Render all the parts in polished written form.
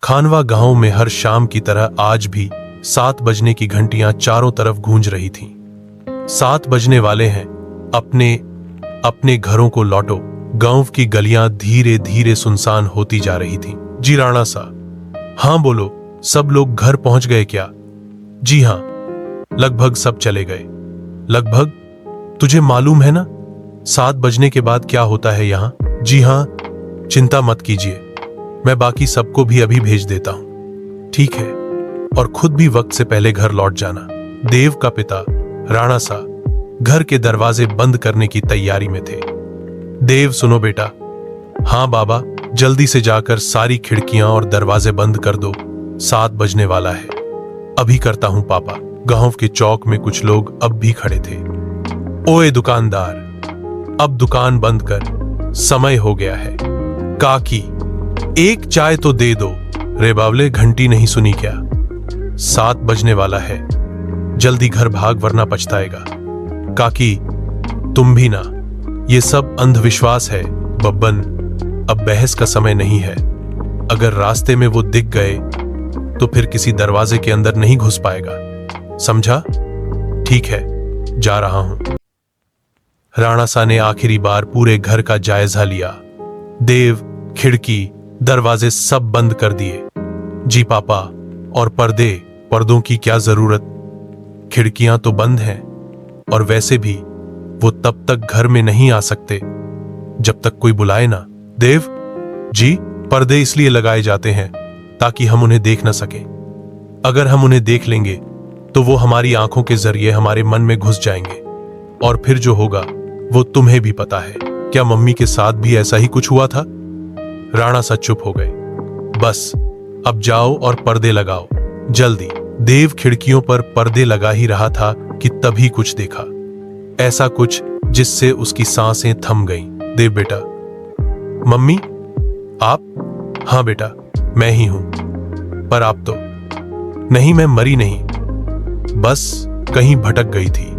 खानवा गांव में हर शाम की तरह आज भी 7 बजने की घंटियां चारों तरफ गूंज रही थीं। 7 बजने वाले हैं, अपने अपने घरों को लौटो। गांव की गलियां धीरे धीरे सुनसान होती जा रही थीं। जी राणा सा, हां बोलो, सब लोग घर पहुंच गए क्या? जी हां, लगभग सब चले गए। लगभग? तुझे मालूम है ना 7 बजने के बाद क्या होता है यहां? जी हां, चिंता मत कीजिए, मैं बाकी सबको भी अभी भेज देता हूं। ठीक है, और खुद भी वक्त से पहले घर लौट जाना। देव का पिता राणा सा घर के दरवाजे बंद करने की तैयारी में थे। देव सुनो बेटा। हां बाबा, जल्दी से जाकर सारी खिड़कियां और दरवाजे बंद कर दो, 7 बजने वाला है। अभी करता हूं पापा। गांव के चौक में कुछ लोग अब भी खड़े थे। ओए दुकानदार, अब दुकान बंद कर, समय हो गया है। काकी, एक चाय तो दे दो। रे बावले, घंटी नहीं सुनी क्या? 7 बजने वाला है, जल्दी घर भाग वरना पछताएगा। काकी, तुम भी ना, ये सब अंधविश्वास है बब्बन, अब बहस का समय नहीं है। अगर रास्ते में वो दिख गए तो फिर किसी दरवाजे के अंदर नहीं घुस पाएगा, समझा? ठीक है, जा रहा हूं। राणा सा ने आखिरी बार पूरे घर का जायजा लिया। देव खिड़की दरवाजे सब बंद कर दिए। जी पापा, और पर्दों की क्या जरूरत? खिड़कियां तो बंद हैं, और वैसे भी वो तब तक घर में नहीं आ सकते जब तक कोई बुलाए ना। देव जी, पर्दे इसलिए लगाए जाते हैं ताकि हम उन्हें देख न सकें। अगर हम उन्हें देख लेंगे तो वो हमारी आंखों के जरिए हमारे मन में घुस जाएंगे, और फिर जो होगा वो तुम्हें भी पता है। क्या मम्मी के साथ भी ऐसा ही कुछ हुआ था? राणा सा चुप हो गए। बस अब जाओ और पर्दे लगाओ, जल्दी। देव खिड़कियों पर पर्दे लगा ही रहा था कि तभी कुछ देखा, ऐसा कुछ जिससे उसकी सांसें थम गईं। देव बेटा। मम्मी, आप? हां बेटा, मैं ही हूं। पर आप तो नहीं, मैं मरी नहीं, बस कहीं भटक गई थी।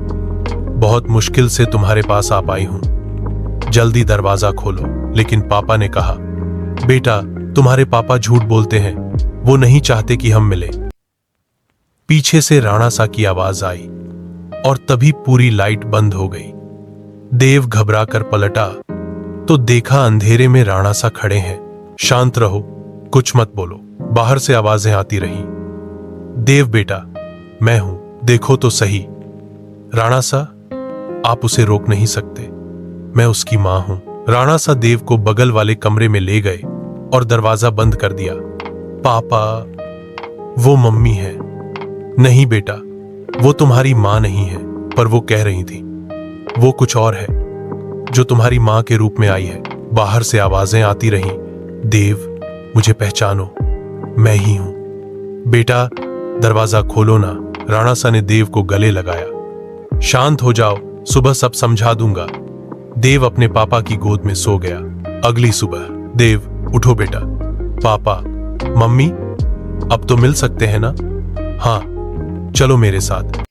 बहुत मुश्किल से तुम्हारे पास आ पाई हूं। जल्दी दरवाजा खोलो। लेकिन पापा ने कहा, बेटा, तुम्हारे पापा झूठ बोलते हैं, वो नहीं चाहते कि हम मिलें। पीछे से राणा सा की आवाज आई और तभी पूरी लाइट बंद हो गई। देव घबरा कर पलटा तो देखा अंधेरे में राणा सा खड़े हैं। शांत रहो, कुछ मत बोलो, बाहर से आवाजें आती रही। देव बेटा, मैं हूं, देखो तो सही। राणा सा, आप उसे रोक नहीं सकते, मैं उसकी मां हूं। राणा सा देव को बगल वाले कमरे में ले गए और दरवाजा बंद कर दिया। पापा, वो मम्मी है। नहीं बेटा, वो तुम्हारी मां नहीं है, पर वो कह रही थी वो कुछ और है जो तुम्हारी मां के रूप में आई है। बाहर से आवाजें आती रहीं। देव, मुझे पहचानो, मैं ही हूं। बेटा, दरवाजा खोलो ना। राणा सा ने देव को गले लगाया। शांत हो जाओ, सुबह सब समझा दूंगा। देव अपने पापा की गोद में सो गया। अगली सुबह, देव, उठो बेटा। पापा, मम्मी, अब तो मिल सकते हैं ना? हां, चलो मेरे साथ।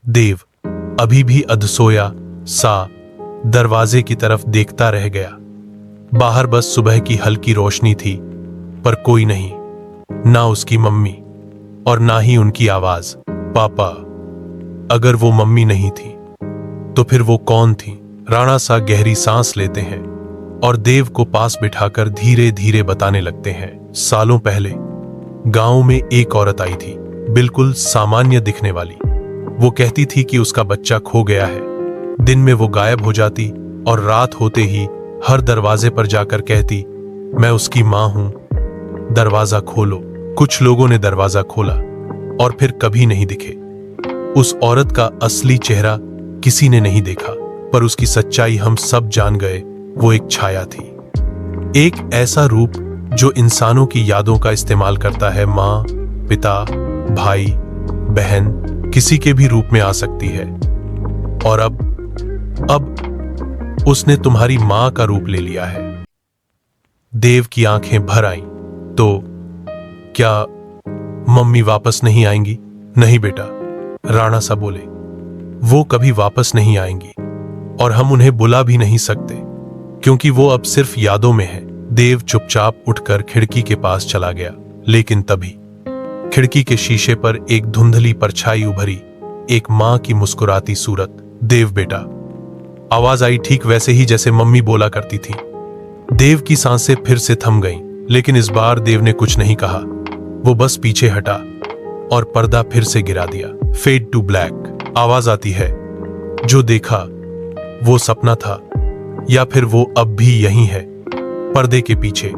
देव अभी भी अधसोया सा दरवाजे की तरफ देखता रह गया। बाहर बस सुबह की हल्की रोशनी थी, पर कोई नहीं, ना उसकी मम्मी और ना ही उनकी आवाज। पापा, अगर वो मम्मी नहीं थी तो फिर वो कौन थी? राणा सा गहरी सांस लेते हैं और देव को पास बिठाकर धीरे धीरे बताने लगते हैं। सालों पहले गांव में एक औरत आई थी, बिल्कुल सामान्य दिखने वाली। वो कहती थी कि उसका बच्चा खो गया है। दिन में वो गायब हो जाती और रात होते ही हर दरवाजे पर जाकर कहती, मैं उसकी मां हूं, दरवाजा खोलो। कुछ लोगों ने दरवाजा खोला और फिर कभी नहीं दिखे। उस औरत का असली चेहरा किसी ने नहीं देखा, पर उसकी सच्चाई हम सब जान गए। वो एक छाया थी, एक ऐसा रूप जो इंसानों की यादों का इस्तेमाल करता है। मां, पिता, भाई, बहन, किसी के भी रूप में आ सकती है। और अब उसने तुम्हारी मां का रूप ले लिया है। देव की आंखें भर आईं। तो क्या मम्मी वापस नहीं आएंगी? नहीं बेटा, राणा सा बोले, वो कभी वापस नहीं आएंगी और हम उन्हें बुला भी नहीं सकते, क्योंकि वो अब सिर्फ यादों में है। देव चुपचाप उठकर खिड़की के पास चला गया, लेकिन तभी खिड़की के शीशे पर एक धुंधली परछाई उभरी, एक मां की मुस्कुराती सूरत। देव बेटा, आवाज आई ठीक वैसे ही जैसे मम्मी बोला करती थी। देव की सांसें फिर से थम गईं, लेकिन इस बार देव ने कुछ नहीं कहा। वो बस पीछे हटा और पर्दा फिर से गिरा दिया। Fade to black. आवाज आती है, जो देखा वो सपना था या फिर वो अब भी यहीं है, पर्दे के पीछे।